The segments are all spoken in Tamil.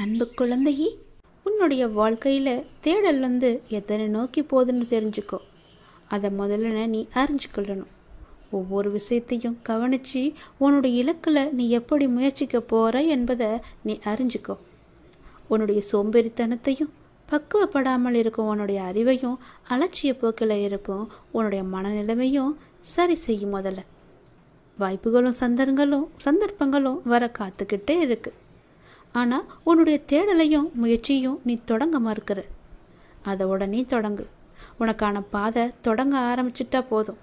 அன்பு குழந்தையே, உன்னுடைய வாழ்க்கையில் தேடல் எத்தனை நோக்கி போகுதுன்னு தெரிஞ்சுக்கோ. அதை முதல்ல நீ அறிஞ்சுக்கொள்ளணும். ஒவ்வொரு விஷயத்தையும் கவனித்து உன்னுடைய இலக்கில் நீ எப்படி முயற்சிக்க போகிற என்பதை நீ அறிஞ்சுக்கோ. உன்னுடைய சோம்பேறித்தனத்தையும் பக்குவப்படாமல் இருக்கும் உன்னுடைய அறிவையும் அலட்சிய போக்கில் இருக்கும் உன்னுடைய மனநிலைமையும் சரி செய்யும். முதல்ல வாய்ப்புகளும் சந்தர்ப்பங்களும் வர காத்துக்கிட்டே இருக்கு. ஆனால் உன்னுடைய தேடலையும் முயற்சியும் நீ தொடங்க மறுக்கிற. அதை உடனே தொடங்கு. உனக்கான பாதை தொடங்க ஆரம்பிச்சிட்டா போதும்,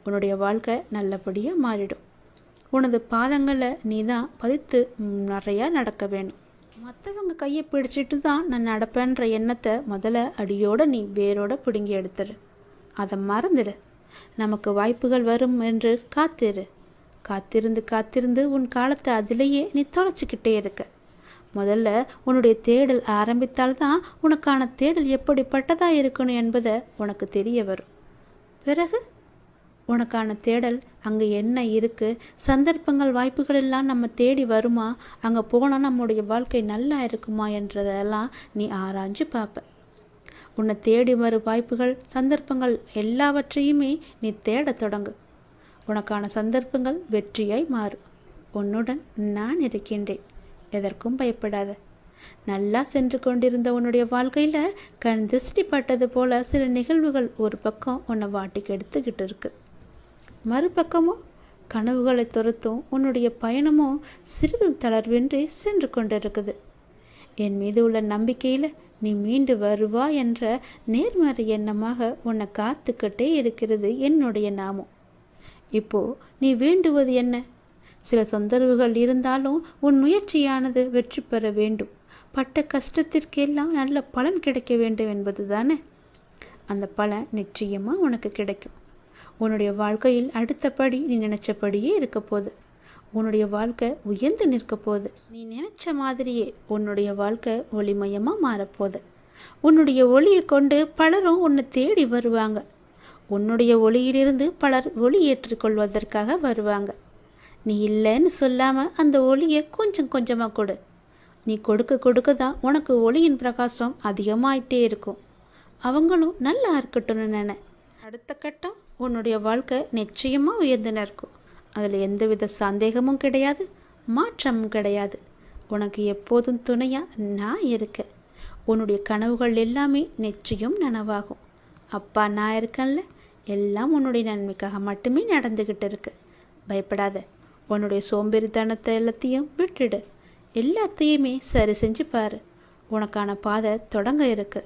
உன்னுடைய வாழ்க்கை நல்லபடியாக மாறிடும். உனது பாதங்களை நீ தான் பதித்து நிறையா நடக்க வேணும். மற்றவங்க கையை பிடிச்சிட்டு தான் நான் நடப்பேன்ற எண்ணத்தை முதல்ல அடியோடு நீ வேரோட பிடுங்கி எடுத்துரு. அதை மறந்துடு. நமக்கு வாய்ப்புகள் வரும் என்று காத்திருந்து உன் காலத்தை அதிலேயே நீ தொலைச்சிக்கிட்டே இருக்க. முதல்ல உன்னுடைய தேடல் ஆரம்பித்தால்தான் உனக்கான தேடல் எப்படிப்பட்டதா இருக்கணும் என்பதை உனக்கு தெரிய வரும். பிறகு உனக்கான தேடல் அங்கே என்ன இருக்கு, சந்தர்ப்பங்கள் வாய்ப்புகள் எல்லாம் நம்ம தேடி வருமா, அங்கே போனால் நம்முடைய வாழ்க்கை நல்லா இருக்குமா என்றதெல்லாம் நீ ஆராய்ஞ்சு பார்ப்ப. உன்னை தேடி வரும் வாய்ப்புகள் சந்தர்ப்பங்கள் எல்லாவற்றையுமே நீ தேட தொடங்கு. உனக்கான சந்தர்ப்பங்கள் வெற்றியாய் மாறும். உன்னுடன் நான் இருக்கின்றேன். எதற்கும் பயப்படாத. நல்லா சென்று கொண்டிருந்த உன்னுடைய வாழ்க்கையில் கண் திருஷ்டி பட்டது போல சில நிகழ்வுகள் ஒரு பக்கம் உன்னை வாட்டிக்கு எடுத்துக்கிட்டு இருக்கு. மறுபக்கமும் கனவுகளை துரத்தும் உன்னுடைய பயணமும் சிறிதும் தளர்வின்றி சென்று கொண்டிருக்குது. என் மீது உள்ள நம்பிக்கையில் நீ மீண்டு வருவா என்ற நேர்மறை எண்ணமாக உன்னை காத்துக்கிட்டே இருக்கிறது என்னுடைய நாமம். இப்போ நீ வேண்டுவது என்ன? சில தொந்தரவுகள் இருந்தாலும் உன் முயற்சியானது வெற்றி பெற வேண்டும். பட்ட கஷ்டத்திற்கெல்லாம் நல்ல பலன் கிடைக்க வேண்டும் என்பது தானே. அந்த பலன் நிச்சயமாக உனக்கு கிடைக்கும். உன்னுடைய வாழ்க்கையில் அடுத்தபடி நீ நினைச்சபடியே இருக்க போகுது. உன்னுடைய வாழ்க்கை உயர்ந்து நிற்க போகுது. நீ நினைச்ச மாதிரியே உன்னுடைய வாழ்க்கை ஒளிமயமாக மாறப்போகுது. உன்னுடைய ஒளியை கொண்டு பலரும் உன்னை தேடி வருவாங்க. உன்னுடைய ஒளியிலிருந்து பலர் ஒளி ஏற்றுக்கொள்வதற்காக வருவாங்க. நீ இல்லைன்னு சொல்லாமல் அந்த ஒளியை கொஞ்சம் கொஞ்சமாக கொடு. நீ கொடுக்க தான் உனக்கு ஒளியின் பிரகாசம் அதிகமாயிட்டே இருக்கும். அவங்களும் நல்லா இருக்கட்டும்னு நினை. அடுத்த கட்டம் உன்னுடைய வாழ்க்கை நிச்சயமாக உயர்ந்து நிற்கும். அதில் எந்தவித சந்தேகமும் கிடையாது, மாற்றமும் கிடையாது. உனக்கு எப்போதும் துணையாக நான் இருக்கேன். உன்னுடைய கனவுகள் எல்லாமே நிச்சயம் நனவாகும். அப்பா நான் இருக்கேன்ல, எல்லாம் உன்னுடைய நன்மைக்காக மட்டுமே நடந்துக்கிட்டு இருக்கு. பயப்படாத. உன்னுடைய சோம்பேறித்தனத்தை எல்லாத்தையும் விட்டுடு. எல்லாத்தையுமே சரி செஞ்சு பாரு. உனக்கான பாதை தொடங்க இருக்கு.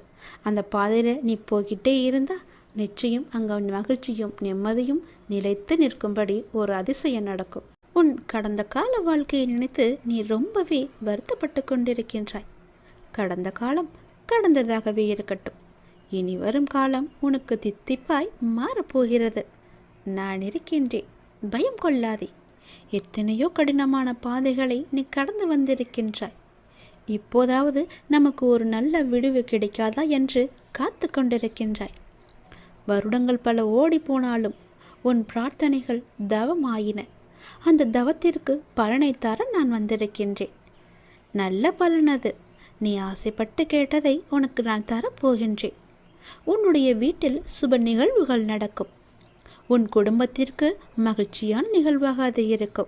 அந்த பாதையில் நீ போய்கிட்டே இருந்தால் நிச்சயம் அங்கே மகிழ்ச்சியும் நிம்மதியும் நிலைத்து நிற்கும்படி ஒரு அதிசயம் நடக்கும். உன் கடந்த கால வாழ்க்கையை நினைத்து நீ ரொம்பவே வருத்தப்பட்டு கொண்டிருக்கின்றாய். கடந்த காலம் கடந்ததாகவே இருக்கட்டும். இனி வரும் காலம் உனக்கு தித்திப்பாய் மாறப்போகிறது. நான் இருக்கின்றேன். பயம் கொள்ளாதே. எத்தனையோ கடினமான பாதைகளை நீ கடந்து வந்திருக்கின்றாய். இப்போதாவது நமக்கு ஒரு நல்ல விடுவு கிடைக்காதா என்று காத்து கொண்டிருக்கின்றாய். வருடங்கள் பல ஓடி போனாலும் உன் பிரார்த்தனைகள் தவமாயின. அந்த தவத்திற்கு பலனை தர நான் வந்திருக்கின்றேன். நல்ல பலன் அது. நீ ஆசைப்பட்டு கேட்டதை உனக்கு நான் தரப்போகின்றேன். உன்னுடைய வீட்டில் சுப நிகழ்வுகள் நடக்கும். உன் குடும்பத்திற்கு மகிழ்ச்சியான நிகழ்வாக அது இருக்கும்.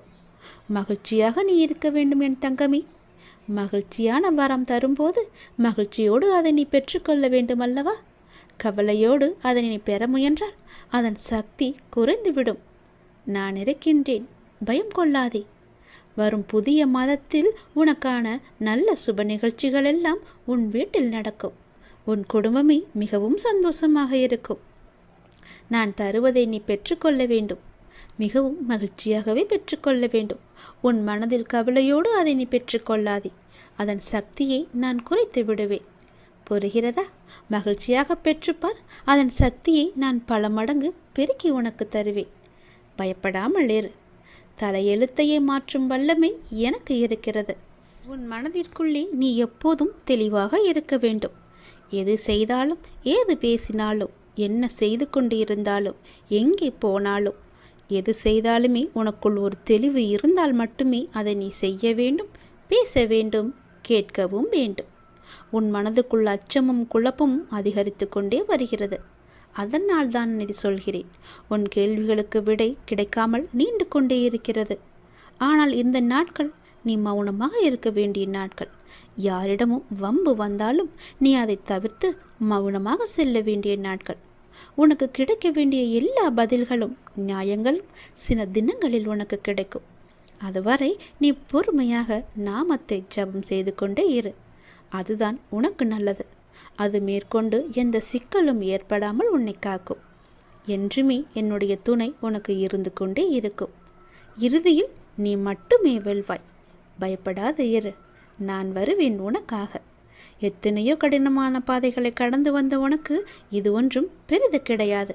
மகிழ்ச்சியாக நீ இருக்க வேண்டும் என் தங்கமே. மகிழ்ச்சியான வரம் தரும்போது மகிழ்ச்சியோடு அதை நீ பெற்றுக்கொள்ள வேண்டும் அல்லவா? கவலையோடு அதை நீ பெற முயன்றால் அதன் சக்தி குறைந்துவிடும். நான் இருக்கின்றேன். பயம் கொள்ளாதே. வரும் புதிய மாதத்தில் உனக்கான நல்ல சுப நிகழ்ச்சிகள் எல்லாம் உன் வீட்டில் நடக்கும். உன் குடும்பமே மிகவும் சந்தோஷமாக இருக்கும். நான் தருவதை நீ பெற்றுக்கொள்ள வேண்டும். மிகவும் மகிழ்ச்சியாகவே பெற்றுக்கொள்ள வேண்டும். உன் மனதில் கவலையோடு அதை நீ பெற்றுக்கொள்ளாதே. அதன் சக்தியை நான் குறைத்து விடுவேன். புரிகிறதா? மகிழ்ச்சியாக பெற்றுப்பார். அதன் சக்தியை நான் பல மடங்கு பெருக்கி உனக்கு தருவேன். பயப்படாமல் இரு. தலையெழுத்தையே மாற்றும் வல்லமை எனக்கு இருக்கிறது. உன் மனதிற்குள்ளே நீ எப்போதும் தெளிவாக இருக்க வேண்டும். எது செய்தாலும், ஏது பேசினாலும், என்ன செய்து கொண்டு இருந்தாலும், எங்கே போனாலும், எது செய்தாலுமே உனக்குள் ஒரு தெளிவு இருந்தால் மட்டுமே அதை நீ செய்ய வேண்டும், பேச வேண்டும், கேட்கவும் வேண்டும். உன் மனதுக்குள் அச்சமும் குழப்பமும் அதிகரித்து கொண்டே வருகிறது. அதனால் தான் இது சொல்கிறேன். உன் கேள்விகளுக்கு விடை கிடைக்காமல் நீண்டு கொண்டே இருக்கிறது. ஆனால் இந்த நாட்கள் நீ மௌனமாக இருக்க வேண்டிய நாட்கள். யாரிடமும் வம்பு வந்தாலும் நீ அதை தவிர்த்து மௌனமாக செல்ல வேண்டிய நாட்கள். உனக்கு கிடைக்க வேண்டிய எல்லா பதில்களும் நியாயங்களும் சில தினங்களில் உனக்கு கிடைக்கும். அதுவரை நீ பொறுமையாக நாமத்தை ஜபம் செய்து கொண்டே இரு. அதுதான் உனக்கு நல்லது. அது மேற்கொண்டு எந்த சிக்கலும் ஏற்படாமல் உன்னை காக்கும். என்றுமே என்னுடைய துணை உனக்கு இருந்து கொண்டே இருக்கும். இறுதியில் நீ மட்டுமே வெல்வாய். பயப்படாது இரு. நான் வருவேன் உனக்காக. எத்தனையோ கடினமான பாதைகளை கடந்து வந்த உனக்கு இது ஒன்றும் பெரிது கிடையாது.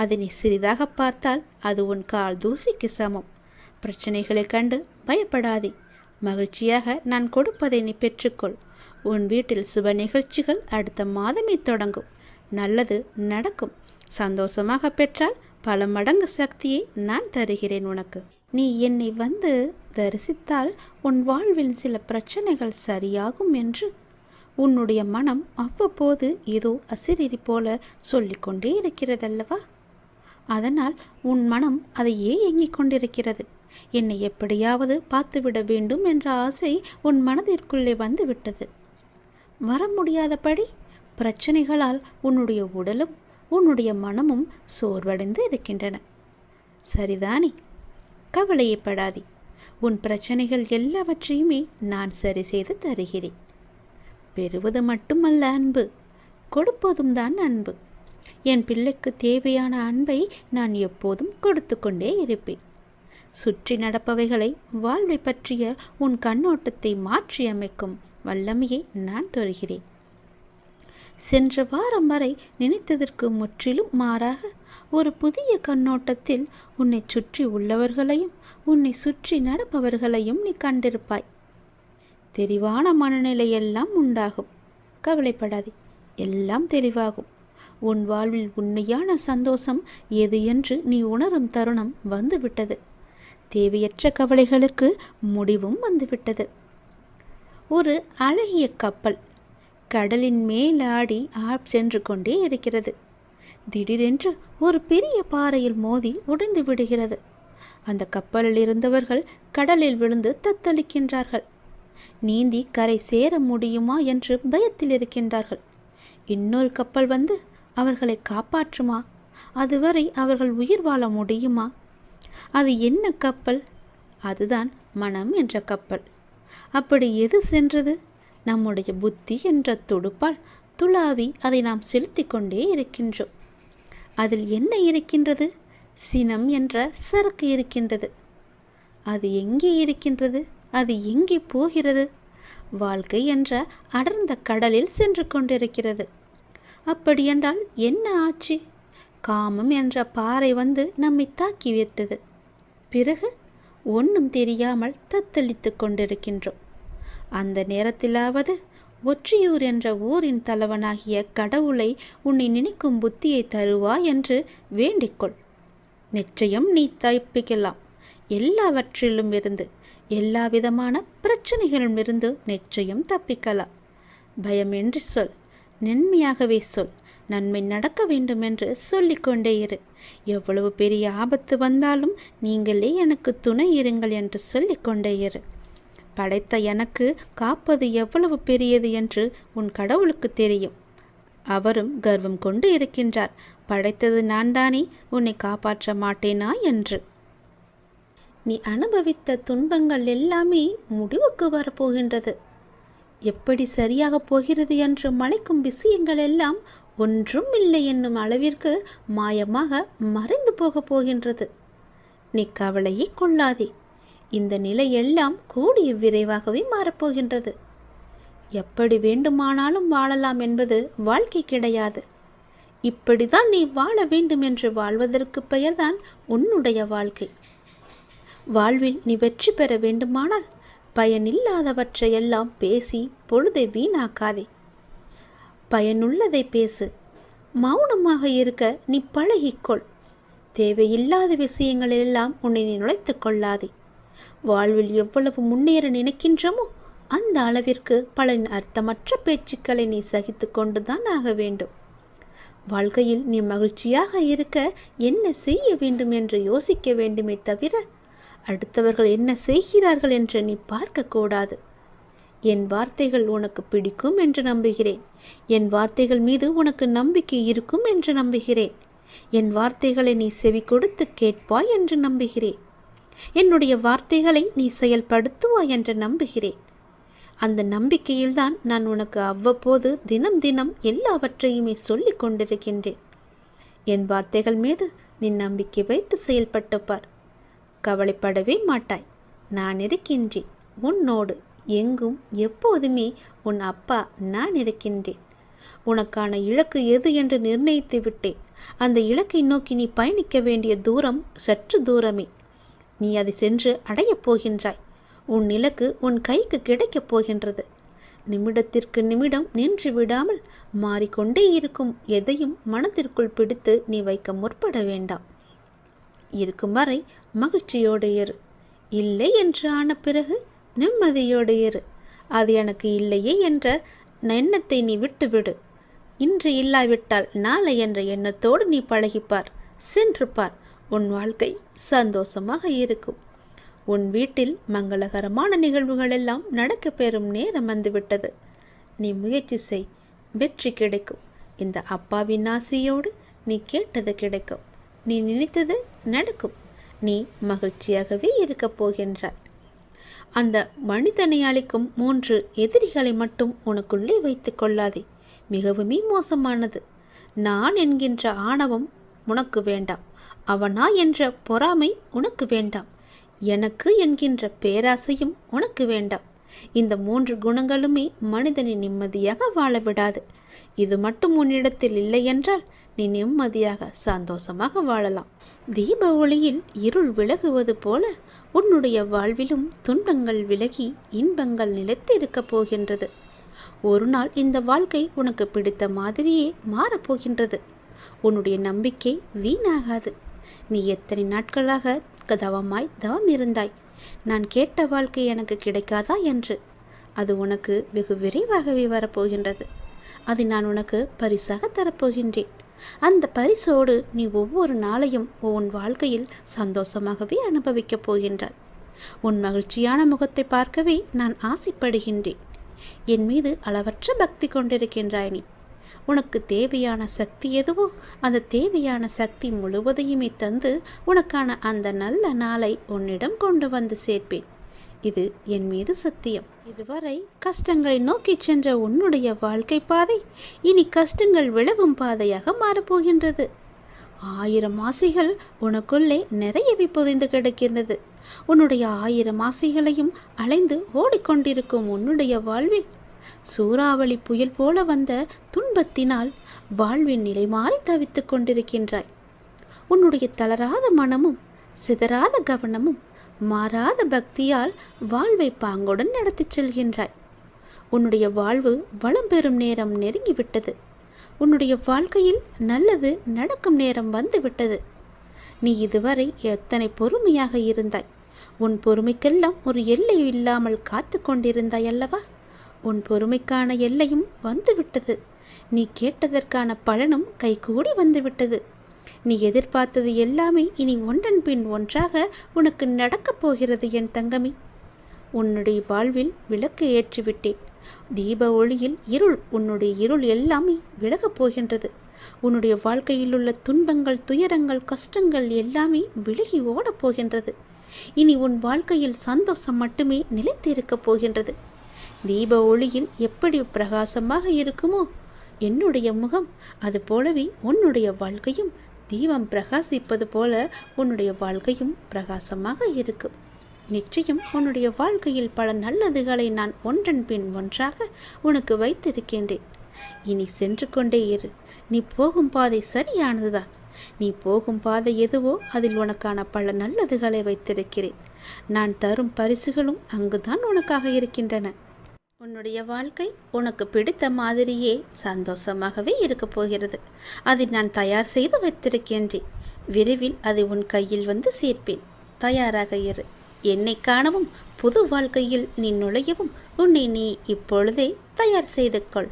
அதை நீ சிறிதாக பார்த்தால் அது உன் கால் தூசிக்கு சமம். பிரச்சனைகளை கண்டு பயப்படாதே. மகிழ்ச்சியாக நான் கொடுப்பதை நீ பெற்றுக்கொள். உன் வீட்டில் சுப நிகழ்ச்சிகள் அடுத்த மாதமே தொடங்கும். நல்லது நடக்கும். சந்தோஷமாக பெற்றால் பல மடங்கு சக்தியை நான் தருகிறேன் உனக்கு. நீ என்னை வந்து தரிசித்தால் உன் வாழ்வில் சில பிரச்சனைகள் சரியாகும் என்று உன்னுடைய மனம் அவ்வப்போது ஏதோ அசிரிரி போல சொல்லிக்கொண்டே இருக்கிறதல்லவா? அதனால் உன் மனம் அதையே ஏங்கிக் கொண்டிருக்கிறது. என்னை எப்படியாவது பார்த்துவிட வேண்டும் என்ற ஆசை உன் மனதிற்குள்ளே வந்துவிட்டது. வர முடியாதபடி பிரச்சனைகளால் உன்னுடைய உடலும் உன்னுடைய மனமும் சோர்வடைந்து இருக்கின்றன. சரிதானே? கவலையப்படாதே. உன் பிரச்சனைகள் எல்லாவற்றையுமே நான் சரி செய்து தருகிறேன். பெறுவது மட்டுமல்ல அன்பு, கொடுப்பதும் தான் அன்பு. என் பிள்ளைக்கு தேவையான அன்பை நான் எப்போதும் கொடுத்து கொண்டே இருப்பேன். சுற்றி நடப்பவைகளை வாழ்வை பற்றிய உன் கண்ணோட்டத்தை மாற்றியமைக்கும் வல்லமையை நான் தருகிறேன். சென்ற வாரம் வரை நினைத்ததற்கு முற்றிலும் மாறாக ஒரு புதிய கண்ணோட்டத்தில் உன்னை சுற்றி உள்ளவர்களையும் உன்னை சுற்றி நடப்பவர்களையும் நீ கண்டிருப்பாய். தெளிவான மனநிலையெல்லாம் உண்டாகும். கவலைப்படாதே, எல்லாம் தெளிவாகும். உன் வாழ்வில் உண்மையான சந்தோஷம் எது என்று நீ உணரும் தருணம் வந்துவிட்டது. தேவையற்ற கவலைகளுக்கு முடிவும் வந்துவிட்டது. ஒரு அழகிய கப்பல் கடலின் மேலாடி சென்று கொண்டே இருக்கிறது. திடீரென்று ஒரு பெரிய பாறையில் மோதி உடைந்து விடுகிறது. அந்த கப்பலில் இருந்தவர்கள் கடலில் விழுந்து தத்தளிக்கின்றார்கள். நீந்தி கரை சேர முடியுமா என்று பயத்தில் இருக்கின்றார்கள். இன்னொரு கப்பல் வந்து அவர்களை காப்பாற்றுமா? அதுவரை அவர்கள் உயிர் வாழ முடியுமா? அது என்ன கப்பல்? அதுதான் மனம் என்ற கப்பல். அப்படி எது சென்றது? நம்முடைய புத்தி என்ற துடுப்பால் துளாவி அதை நாம் செலுத்தி கொண்டே இருக்கின்றோம். அதில் என்ன இருக்கின்றது? சினம் என்ற சரக்கு இருக்கின்றது. அது எங்கே இருக்கின்றது? அது எங்கே போகிறது? வாழ்க்கை என்ற அடர்ந்த கடலில் சென்று கொண்டிருக்கிறது. அப்படியென்றால் என்ன ஆச்சு? காமம் என்ற பாறை வந்து நம்மை தாக்கி வைத்தது. பிறகு ஒன்றும் தெரியாமல் தத்தளித்து கொண்டிருக்கின்றோம். அந்த நேரத்திலாவது ஒற்றியூர் என்ற ஊரின் தலைவனாகிய கடவுளை உன்னை நினைக்கும் புத்தியை தருவா என்று வேண்டிக்கொள். நிச்சயம் நீ தப்பிக்கலாம். எல்லாவற்றிலும் இருந்து, எல்லா விதமான பிரச்சனைகளிலும் இருந்து நிச்சயம் தப்பிக்கலாம். பயமின்றி சொல், நன்மையாகவே சொல். நன்மை நடக்க வேண்டும் என்று சொல்லிக்கொண்டே இரு. எவ்வளவு பெரிய ஆபத்து வந்தாலும் நீங்களே எனக்கு துணை இருங்கள் என்று சொல்லிக்கொண்டே இரு. படைத்த எனக்கு காப்பது எவ்வளவு பெரியது என்று உன் கடவுளுக்கு தெரியும். அவரும் கர்வம் கொண்டு இருக்கின்றார். படைத்தது நான் தானே, உன்னை காப்பாற்ற மாட்டேனா என்று. நீ அனுபவித்த துன்பங்கள் எல்லாமே முடிவுக்கு வரப்போகின்றது. எப்படி சரியாக போகிறது என்று மலைக்கும் விஷயங்கள் எல்லாம் ஒன்றும் இல்லை என்னும் அளவிற்கு மாயமாக மறைந்து போகப் போகின்றது. நீ கவலையை கொள்ளாதே. இந்த நிலை எல்லாம் கூடிய விரைவாகவே மாறப்போகின்றது. எப்படி வேண்டுமானாலும் வாழலாம் என்பது வாழ்க்கை கிடையாது. இப்படிதான் நீ வாழ வேண்டும் என்று வாழ்வதற்கு பெயர்தான் உன்னுடைய வாழ்க்கை. வாழ்வில் நீ வெற்றி பெற வேண்டுமானால் பயனில்லாதவற்றையெல்லாம் பேசி பொழுதை வீணாக்காதே. பயனுள்ளதை பேசு. மௌனமாக இருக்க நீ பழகிக்கொள். தேவையில்லாத விஷயங்களெல்லாம் உன்னை நீ நுழைத்து கொள்ளாதே. வாழ்வில் எவ்வளவு முன்னேற நினைக்கின்றோமோ அந்த அளவிற்கு பல அர்த்தமற்ற பேச்சுக்களை நீ சகித்து கொண்டுதான் ஆக வேண்டும். வாழ்க்கையில் நீ மகிழ்ச்சியாக இருக்க என்ன செய்ய வேண்டும் என்று யோசிக்க வேண்டுமே தவிர அடுத்தவர்கள் என்ன செய்கிறார்கள் என்று நீ பார்க்கக்கூடாது. என் வார்த்தைகள் உனக்கு பிடிக்கும் என்று நம்புகிறேன். என் வார்த்தைகள் மீது உனக்கு நம்பிக்கை இருக்கும் என்று நம்புகிறேன். என் வார்த்தைகளை நீ செவி கொடுத்து கேட்பாய் என்று நம்புகிறேன். என்னுடைய வார்த்தைகளை நீ செயல்படுத்துவாய் என்று நம்புகிறேன். அந்த நம்பிக்கையில்தான் நான் உனக்கு அவ்வப்போது தினம் தினம் எல்லாவற்றையுமே சொல்லிக் கொண்டிருக்கின்றேன். என் வார்த்தைகள் மீது நீ நம்பிக்கை வைத்து செயல்பட்டு பார். கவலைப்படவே மாட்டாய். நான் இருக்கின்றேன் உன்னோடு. எங்கும் எப்போதுமே உன் அப்பா நான் இருக்கின்றேன். உனக்கான இலக்கு எது என்று நிர்ணயித்து விட்டேன். அந்த இலக்கை நோக்கி நீ பயணிக்க வேண்டிய தூரம் சற்று தூரமே. நீ அதை சென்று அடையப் போகின்றாய். உன் இலக்கு உன் கைக்கு கிடைக்கப் போகின்றது. நிமிடத்திற்கு நிமிடம் நின்று விடாமல் மாறிக்கொண்டே இருக்கும் எதையும் மனத்திற்குள் பிடித்து நீ வைக்க முற்பட வேண்டாம். இருக்கும் வரை மகிழ்ச்சியோடு இரு. இல்லை என்று ஆன பிறகு நிம்மதியோடு இரு. அது எனக்கு இல்லையே என்ற எண்ணத்தை நீ விட்டுவிடு. இன்று இல்லாவிட்டால் நாளை என்ற எண்ணத்தோடு நீ பழகிப்பார். சென்று பார். உன் வாழ்க்கை சந்தோஷமாக இருக்கும். உன் வீட்டில் மங்களகரமான நிகழ்வுகள் எல்லாம் நடக்க பெறும் நேரம் வந்துவிட்டது. நீ முயற்சி செய். வெற்றி கிடைக்கும். இந்த அப்பாவின் ஆசையோடு நீ கேட்டது கிடைக்கும். நீ நினைத்தது நடக்கும். நீ மகிழ்ச்சியாகவே இருக்கப் போகின்றாய். அந்த மனிதனை அளிக்கும் 3 எதிரிகளை மட்டும் உனக்குள்ளே வைத்து கொள்ளாதே. மிகவுமே மோசமானது. நான் என்கின்ற ஆணவம் உனக்கு வேண்டாம். அவனா என்ற பொறாமை உனக்கு வேண்டாம். எனக்கு என்கின்ற பேராசையும் உனக்கு வேண்டாம். இந்த 3 குணங்களுமே மனிதனை நிம்மதியாக வாழ விடாது. இது மட்டும் உன்னிடத்தில் இல்லை என்றால் நீ நிம்மதியாக சந்தோஷமாக வாழலாம். தீப ஒளியில் இருள் விலகுவது போல உன்னுடைய வாழ்விலும் துன்பங்கள் விலகி இன்பங்கள் நிலைத்து இருக்கப் போகின்றது. ஒரு நாள் இந்த வாழ்க்கை உனக்கு பிடித்த மாதிரியே மாறப்போகின்றது. உன்னுடைய நம்பிக்கை வீணாகாது. நீ எத்தனை நாட்களாக தவம் இருந்தாய். நான் கேட்ட வாழ்க்கை எனக்கு கிடைக்காதா என்று. அது உனக்கு வெகு விரைவாகவே வரப்போகின்றது. அதை நான் உனக்கு பரிசாக தரப்போகின்றேன். அந்த பரிசோடு நீ ஒவ்வொரு நாளையும் உன் வாழ்க்கையில் சந்தோஷமாகவே அனுபவிக்கப் போகின்றாய். உன் மகிழ்ச்சியான முகத்தை பார்க்கவே நான் ஆசைப்படுகின்றேன். என் மீது அளவற்ற பக்தி கொண்டிருக்கின்றாய் நீ. உனக்கு தேவையான சக்தி எதுவோ அந்த தேவையான சக்தி முழுவதையுமே தந்து உனக்கான அந்த நல்ல நாளை உன்னிடம் கொண்டு வந்து சேர்ப்பேன். இது என் மீது சத்தியம். இதுவரை கஷ்டங்களை நோக்கி சென்ற உன்னுடைய வாழ்க்கை பாதை இனி கஷ்டங்கள் விலகும் பாதையாக மாறப்போகின்றது. 1000 ஆசைகள் உனக்குள்ளே நிறையவே புதைந்து கிடக்கின்றது. உன்னுடைய 1000 ஆசைகளையும் அலைந்து ஓடிக்கொண்டிருக்கும் உன்னுடைய வாழ்வில் சூறாவளி புயல் போல வந்த துன்பத்தினால் வாழ்வின் நிலை மாறி தவித்து கொண்டிருக்கின்றாய். உன்னுடைய தளராத மனமும் சிதறாத கவனமும் மாறாத பக்தியால் வாழ்வை பாங்குடன் நடத்தி செல்கின்றாய். உன்னுடைய வாழ்வு வளம் பெறும் நேரம் நெருங்கிவிட்டது. உன்னுடைய வாழ்க்கையில் நல்லது நடக்கும் நேரம் வந்துவிட்டது. நீ இதுவரை எத்தனை பொறுமையாக இருந்தாய். உன் பொறுமைக்கெல்லாம் ஒரு எல்லை இல்லாமல் காத்து கொண்டிருந்தாய் அல்லவா? உன் பொறுமைக்கான எல்லையும் வந்துவிட்டது. நீ கேட்டதற்கான பலனும் கைகூடி வந்துவிட்டது. நீ எதிர்பார்த்தது எல்லாமே இனி ஒன்றன் பின் ஒன்றாக உனக்கு நடக்கப் போகிறது என் தங்கமி. உன்னுடைய வாழ்வில் விளக்கு ஏற்றிவிட்டேன். தீப ஒளியில் உன்னுடைய இருள் எல்லாமே விலகப் போகின்றது. உன்னுடைய வாழ்க்கையில் உள்ள துன்பங்கள், துயரங்கள், கஷ்டங்கள் எல்லாமே விலகி ஓடப் போகின்றது. இனி உன் வாழ்க்கையில் சந்தோஷம் மட்டுமே நிலைத்து இருக்கப் போகின்றது. தீப ஒளியில் எப்படி பிரகாசமாக இருக்குமோ என்னுடைய முகம், அது போலவே உன்னுடைய வாழ்க்கையும் தீபம் பிரகாசிப்பது போல உன்னுடைய வாழ்க்கையும் பிரகாசமாக இருக்கும். நிச்சயம் உன்னுடைய வாழ்க்கையில் பல நல்லதுகளை நான் ஒன்றன் பின் ஒன்றாக உனக்கு வைத்திருக்கின்றேன். இனி சென்று கொண்டே இரு. நீ போகும் பாதை சரியானதுதான். நீ போகும் பாதை எதுவோ அதில் உனக்கான பல நல்லதுகளை வைத்திருக்கிறேன். நான் தரும் பரிசுகளும் அங்குதான் உனக்காக இருக்கின்றன. உன்னுடைய வாழ்க்கை உனக்கு பிடித்த மாதிரியே சந்தோஷமாகவே இருக்கப் போகிறது. அதை நான் தயார் செய்து வைத்திருக்கின்றேன். விரைவில் அதை உன் கையில் வந்து சேர்ப்பேன். தயாராக இரு. என்னை காணவும் புது வாழ்க்கையில் நீ நுழையவும் உன்னை நீ இப்பொழுதே தயார் செய்து கொள்.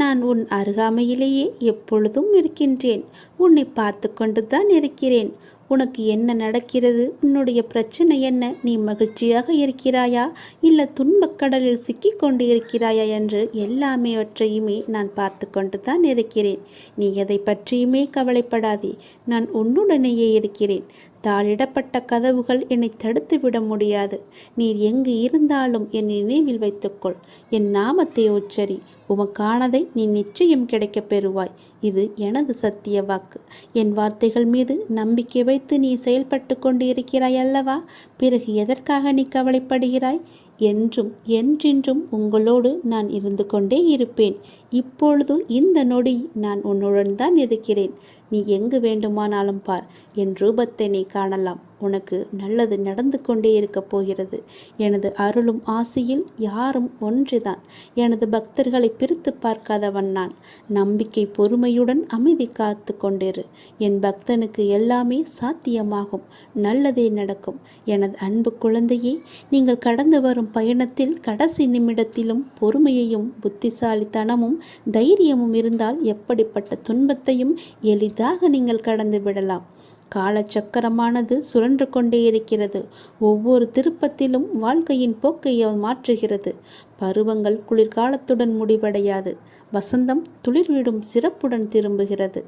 நான் உன் அருகாமையிலேயே எப்பொழுதும் இருக்கின்றேன். உன்னை பார்த்து கொண்டுதான் இருக்கிறேன். உனக்கு என்ன நடக்கிறது? உன்னுடைய பிரச்சனை என்ன? நீ மகிழ்ச்சியாக இருக்கிறாயா இல்லை துன்பக்கடலில் சிக்கி கொண்டு இருக்கிறாயா என்று எல்லாமேவற்றையுமே நான் பார்த்து கொண்டு தான் இருக்கிறேன். நீ எதை பற்றியுமே கவலைப்படாதே. நான் உன்னுடனேயே இருக்கிறேன். தாளிடப்பட்ட கதவுகள் என்னை தடுத்து விட முடியாது. நீர் எங்கு இருந்தாலும் என் நினைவில் வைத்துக்கொள். என் நாமத்தை உச்சரி. உமக்கானதை நீ நிச்சயம் கிடைக்கப் பெறுவாய். இது எனது சத்திய வாக்கு. என் வார்த்தைகள் மீது நம்பிக்கை வைத்து நீ செயல்பட்டு கொண்டு இருக்கிறாய் அல்லவா? பிறகு எதற்காக நீ கவலைப்படுகிறாய்? என்றும் என்றென்றும் உங்களோடு நான் இருந்து கொண்டே இருப்பேன். இப்பொழுது இந்த நொடி நான் உன்னுடன் தான் இருக்கிறேன். நீ எங்கு வேண்டுமானாலும் பார். என் ரூபத்தை நீ காணலாம். உனக்கு நல்லது நடந்து கொண்டே இருக்கப் போகிறது. எனது அருளும் ஆசையில் யாரும் ஒன்றுதான். எனது பக்தர்களை பிரித்து பார்க்காதவன் நான். நம்பிக்கை பொறுமையுடன் அமைதி காத்து கொண்டிரு. என் பக்தனுக்கு எல்லாமே சாத்தியமாகும். நல்லதே நடக்கும். எனது அன்பு குழந்தையே, நீங்கள் கடந்து வரும் பயணத்தில் கடைசி நிமிடத்திலும் பொறுமையையும் புத்திசாலித்தனமும் தைரியமும் இருந்தால் எப்படிப்பட்ட துன்பத்தையும் எளிதாக நீங்கள் கடந்து விடலாம். காலச்சக்கரமானது சுழன்று கொண்டே இருக்கிறது. ஒவ்வொரு திருப்பத்திலும் வாழ்க்கையின் போக்கை மாற்றுகிறது. பருவங்கள் குளிர்காலத்துடன் முடிவடையாது. வசந்தம் துளிர்விடும் சிறப்புடன் திரும்புகிறது.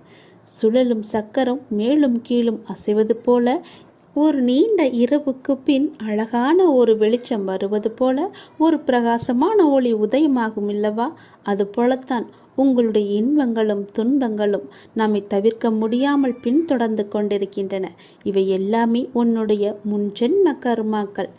சுழலும் சக்கரம் மேலும் கீழும் அசைவது போல ஒரு நீண்ட இரவுக்கு பின் அழகான ஒரு வெளிச்சம் வருவது போல ஒரு பிரகாசமான ஒளி உதயமாகும் இல்லவா? அது போலத்தான் உங்களுடைய இன்பங்களும் துன்பங்களும் நம்மை தவிர்க்க முடியாமல் பின்தொடர்ந்து கொண்டிருக்கின்றன. இவை எல்லாமே உன்னுடைய முன்ஜென்ம கர்மாக்கள்.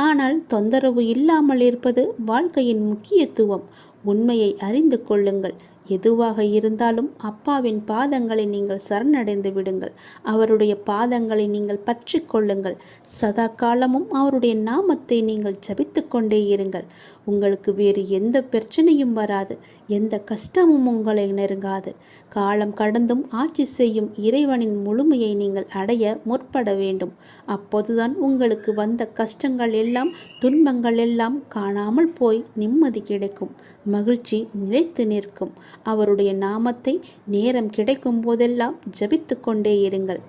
ஆனால் தொந்தரவு இல்லாமல் இருப்பது வாழ்க்கையின் முக்கியத்துவம். உண்மையை அறிந்து கொள்ளுங்கள். எதுவாக இருந்தாலும் அப்பாவின் பாதங்களை நீங்கள் சரணடைந்து விடுங்கள். அவருடைய பாதங்களை நீங்கள் பற்றி கொள்ளுங்கள். சதா காலமும் அவருடைய நாமத்தை நீங்கள் ஜபித்து கொண்டே இருங்கள். உங்களுக்கு வேறு எந்த பிரச்சனையும் வராது. எந்த கஷ்டமும் உங்களை நெருங்காது. காலம் கடந்தும் ஆட்சி செய்யும் இறைவனின் முழுமையை நீங்கள் அடைய முற்பட வேண்டும். அப்போதுதான் உங்களுக்கு வந்த கஷ்டங்கள் எல்லாம் துன்பங்கள் எல்லாம் காணாமல் போய் நிம்மதி கிடைக்கும். மகிழ்ச்சி நிலைத்து நிற்கும். அவருடைய நாமத்தை நேரம் கிடைக்கும் போதெல்லாம் ஜபித்து கொண்டே இருங்கள்.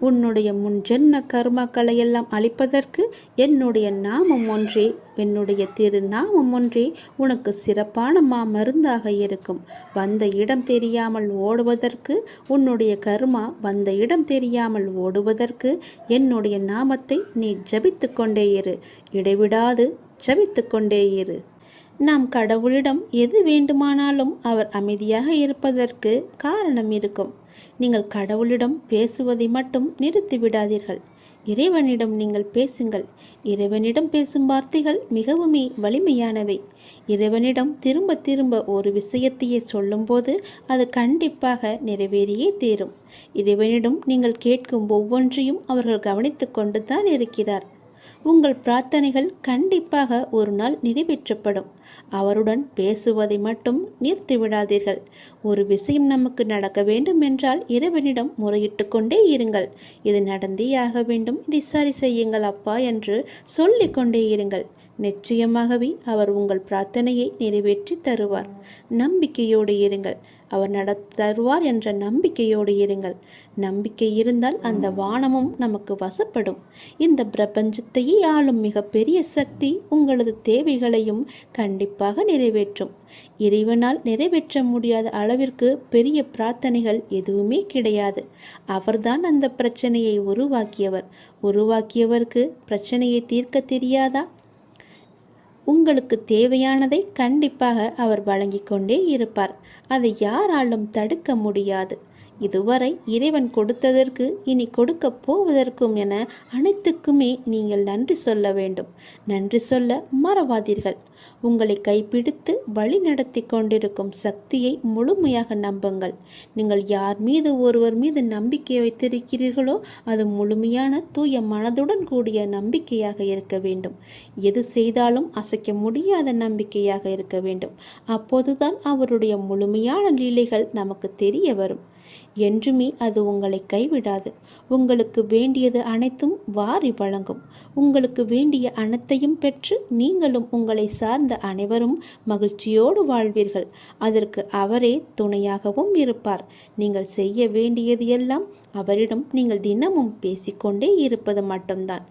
உன்னுடைய முன்ஜென்ம கர்மாக்களை எல்லாம் அழிப்பதற்கு என்னுடைய நாமம் ஒன்றே, என்னுடைய திருநாமம் ஒன்றே உனக்கு சிறப்பான மருந்தாக இருக்கும். வந்த இடம் தெரியாமல் ஓடுவதற்கு, உன்னுடைய கர்மா வந்த இடம் தெரியாமல் ஓடுவதற்கு என்னுடைய நாமத்தை நீ ஜபித்து கொண்டே இரு. இடைவிடாது ஜபித்து கொண்டே இரு. நாம் கடவுளிடம் எது வேண்டுமானாலும் அவர் அமைதியாக இருப்பதற்கு காரணம் இருக்கும். நீங்கள் கடவுளிடம் பேசுவதை மட்டும் நிறுத்தி விடாதீர்கள். இறைவனிடம் நீங்கள் பேசுங்கள். இறைவனிடம் பேசும் வார்த்தைகள் மிகவுமே வலிமையானவை. இறைவனிடம் திரும்ப திரும்ப ஒரு விஷயத்தையே சொல்லும்போது அது கண்டிப்பாக நிறைவேறியே தீரும். இறைவனிடம் நீங்கள் கேட்கும் ஒவ்வொன்றையும் அவர்கள் கவனித்து கொண்டு தான் இருக்கிறார். உங்கள் பிரார்த்தனைகள் கண்டிப்பாக ஒரு நாள் நிறைவேற்றப்படும். அவருடன் பேசுவதை மட்டும் நிறுத்திவிடாதீர்கள். ஒரு விஷயம் நமக்கு நடக்க வேண்டும் என்றால் இறைவனிடம் முறையிட்டு கொண்டே இருங்கள். இது நடந்தே ஆக வேண்டும், இதை சரி செய்யுங்கள் அப்பா என்று சொல்லிக் கொண்டே இருங்கள். நிச்சயமாகவே அவர் உங்கள் பிரார்த்தனையை நிறைவேற்றி தருவார். நம்பிக்கையோடு இருங்கள். அவர் தருவார் என்ற நம்பிக்கையோடு இருங்கள். நம்பிக்கை இருந்தால் அந்த வானமும் நமக்கு வசப்படும். இந்த பிரபஞ்சத்தையே ஆளும் மிகப்பெரிய சக்தி உங்களது தேவைகளையும் கண்டிப்பாக நிறைவேற்றும். இறைவனால் நிறைவேற்ற முடியாத அளவிற்கு பெரிய பிரார்த்தனைகள் எதுவுமே கிடையாது. அவர்தான் அந்த பிரச்சனையை உருவாக்கியவர். உருவாக்கியவருக்கு பிரச்சனையை தீர்க்க தெரியாதா? உங்களுக்கு தேவையானதை கண்டிப்பாக அவர் வழங்கி கொண்டே இருப்பார். அதை யாராலும் தடுக்க முடியாது. இதுவரை இறைவன் கொடுத்ததற்கு இனி கொடுக்க போவதற்கும் என அனைத்துக்குமே நீங்கள் நன்றி சொல்ல வேண்டும். நன்றி சொல்ல மறவாதீர்கள். உங்களை கைப்பிடித்து வழி நடத்தி கொண்டிருக்கும் சக்தியை முழுமையாக நம்புங்கள். நீங்கள் யார் மீது ஒருவர் மீது நம்பிக்கை வைத்திருக்கிறீர்களோ அது முழுமையான தூய மனதுடன் கூடிய நம்பிக்கையாக இருக்க வேண்டும். எது செய்தாலும் அசைக்க முடியாத நம்பிக்கையாக இருக்க வேண்டும். அப்போதுதான் அவருடைய முழுமையான லீலைகள் நமக்கு தெரிய வரும். என்றுமே அது உங்களை கைவிடாது. உங்களுக்கு வேண்டியது அனைத்தும் வாரி வழங்கும். உங்களுக்கு வேண்டிய அனைத்தையும் பெற்று நீங்களும் உங்களை சார்ந்த அனைவரும் மகிழ்ச்சியோடு வாழ்வீர்கள். அதற்கு அவரே துணையாகவும் இருப்பார். நீங்கள் செய்ய வேண்டியது எல்லாம் அவரிடம் நீங்கள் தினமும் பேசிக்கொண்டே இருப்பது மட்டும்தான்.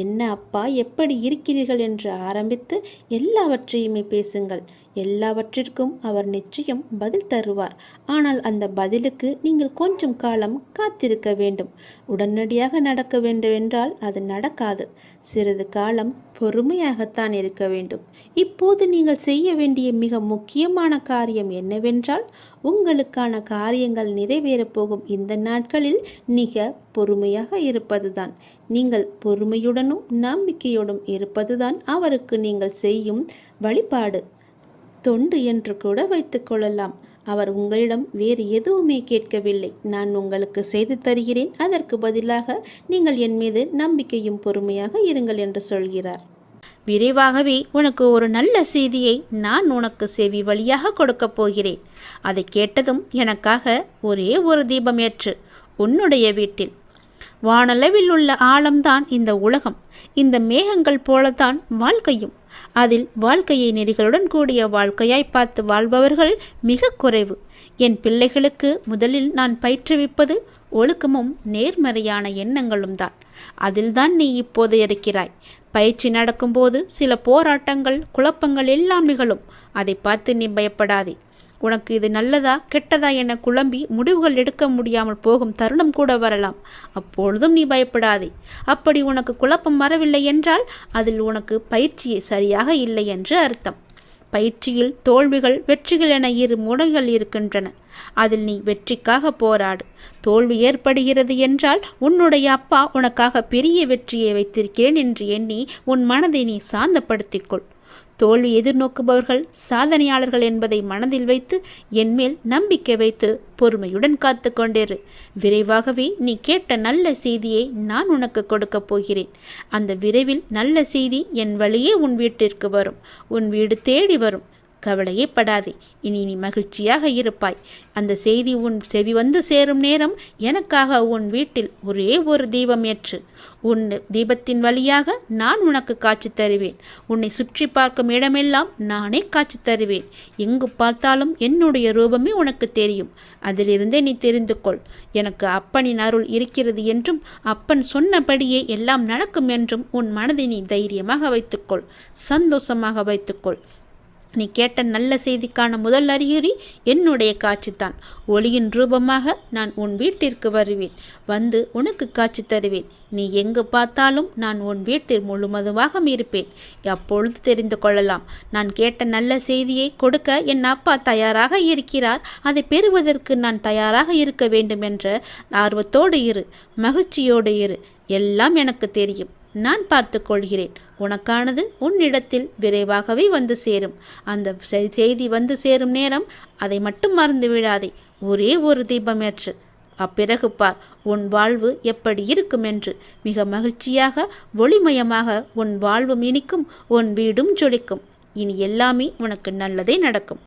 என்ன அப்பா, எப்படி இருக்கிறீர்கள் என்று ஆரம்பித்து எல்லாவற்றையுமே பேசுங்கள். எல்லாவற்றிற்கும் அவர் நிச்சயம் பதில் தருவார். ஆனால் அந்த பதிலுக்கு நீங்கள் கொஞ்சம் காலம் காத்திருக்க வேண்டும். உடனடியாக நடக்க வேண்டும் என்றால் அது நடக்காது. சிறிது காலம் பொறுமையாகத்தான் இருக்க வேண்டும். இப்போது நீங்கள் செய்ய வேண்டிய மிக முக்கியமான காரியம் என்னவென்றால், உங்களுக்கான காரியங்கள் நிறைவேறப் போகும் இந்த நாட்களில் மிக பொறுமையாக இருப்பதுதான். நீங்கள் பொறுமையுடனும் நம்பிக்கையோடும் இருப்பதுதான் அவருக்கு நீங்கள் செய்யும் வழிபாடு, தொண்டு என்று கூட வைத்துக் கொள்ளலாம். அவர் உங்களிடம் வேறு எதுவுமே கேட்கவில்லை. நான் உங்களுக்கு செய்து தருகிறேன், அதற்கு பதிலாக நீங்கள் என் மீது நம்பிக்கையும் பொறுமையாக இருங்கள் என்று சொல்கிறார். விரைவாகவே உனக்கு ஒரு நல்ல செய்தியை நான் உனக்கு செவி வழியாக கொடுக்கப் போகிறேன். அதை கேட்டதும் எனக்காக ஒரே ஒரு தீபம் ஏற்று உன்னுடைய வீட்டில். வானளவில் உள்ள ஆழம்தான் இந்த உலகம். இந்த மேகங்கள் போலத்தான் வாழ்க்கையும். அதில் வாழ்க்கையை நெறிகளுடன் கூடிய வாழ்க்கையாய் பார்த்து வாழ்பவர்கள் மிக குறைவு. என் பிள்ளைகளுக்கு முதலில் நான் பயிற்றுவிப்பது ஒழுக்கமும் நேர்மறையான எண்ணங்களும் தான். அதில்தான் நீ இப்போது இருக்கிறாய். பயிற்சி நடக்கும்போது சில போராட்டங்கள், குழப்பங்கள் எல்லாம் நிகழும். அதை பார்த்து நீ பயப்படாதே. உனக்கு இது நல்லதா கெட்டதா என குழம்பி முடிவுகள் எடுக்க முடியாமல் போகும் தருணம் கூட வரலாம். அப்பொழுதும் நீ பயப்படாதே. அப்படி உனக்கு குழப்பம் வரவில்லை என்றால் அதில் உனக்கு பயிற்சி சரியாக இல்லை என்று அர்த்தம். பயிற்சியில் தோல்விகள், வெற்றிகள் என இரு முனைகள் இருக்கின்றன. அதில் நீ வெற்றிக்காக போராடு. தோல்வி ஏற்படுகிறது என்றால் உன்னுடைய அப்பா உனக்காக பெரிய வெற்றியை வைத்திருக்கிறேன் என்று எண்ணி உன் மனதை நீ சாந்தப்படுத்திக்கொள். தோல்வி எதிர்நோக்குபவர்கள் சாதனையாளர்கள் என்பதை மனதில் வைத்து என்மேல் நம்பிக்கை வைத்து பொறுமையுடன் காத்து கொண்டிரு. விரைவாகவே நீ கேட்ட நல்ல செய்தியை நான் உனக்கு கொடுக்கப் போகிறேன். அந்த விரைவில் நல்ல செய்தி என் வழியே உன் வீட்டிற்கு வரும். உன் வீடு தேடி வரும். கவலையே படாதே. இனி நீ மகிழ்ச்சியாக இருப்பாய். அந்த செய்தி உன் செவி வந்து சேரும் நேரம் எனக்காக உன் வீட்டில் ஒரே ஒரு தீபம் ஏற்று. உன் தீபத்தின் வழியாக நான் உனக்கு காட்சி தருவேன். உன்னை சுற்றி பார்க்கும் இடமெல்லாம் நானே காட்சி தருவேன். எங்கு பார்த்தாலும் என்னுடைய ரூபமே உனக்கு தெரியும். அதிலிருந்தே நீ தெரிந்து கொள். எனக்கு அப்பனின் அருள் இருக்கிறது என்றும் அப்பன் சொன்னபடியே எல்லாம் நடக்கும் என்றும் உன் மனதை நீ தைரியமாக வைத்துக்கொள். சந்தோஷமாக வைத்துக்கொள். நீ கேட்ட நல்ல செய்திக்கான முதல் அறிகுறி என்னுடைய காட்சித்தான். ஒளியின் ரூபமாக நான் உன் வீட்டிற்கு வருவேன். வந்து உனக்கு காட்சி தருவேன். நீ எங்கு பார்த்தாலும் நான் உன் வீட்டில் முழுவதுமாக இருப்பேன். அப்பொழுது தெரிந்து கொள்ளலாம். நான் கேட்ட நல்ல செய்தியை கொடுக்க என் அப்பா தயாராக இருக்கிறார். அதை பெறுவதற்கு நான் தயாராக இருக்க வேண்டும் என்ற ஆர்வத்தோடு இரு. மகிழ்ச்சியோடு இரு. எல்லாம் எனக்கு தெரியும். நான் பார்த்து கொள்கிறேன். உனக்கானது உன்னிடத்தில் விரைவாகவே வந்து சேரும். அந்த செய்தி வந்து சேரும் நேரம் அதை மட்டும் மறந்து விடாதே. ஒரே ஒரு தீபம் ஏற்று. அப்பிறகு பார் உன் வாழ்வு எப்படி இருக்கும் என்று. மிக மகிழ்ச்சியாக ஒளிமயமாக உன் வாழ்வும் இனிக்கும், உன் வீடும் ஜொலிக்கும். இனி எல்லாமே உனக்கு நல்லதே நடக்கும்.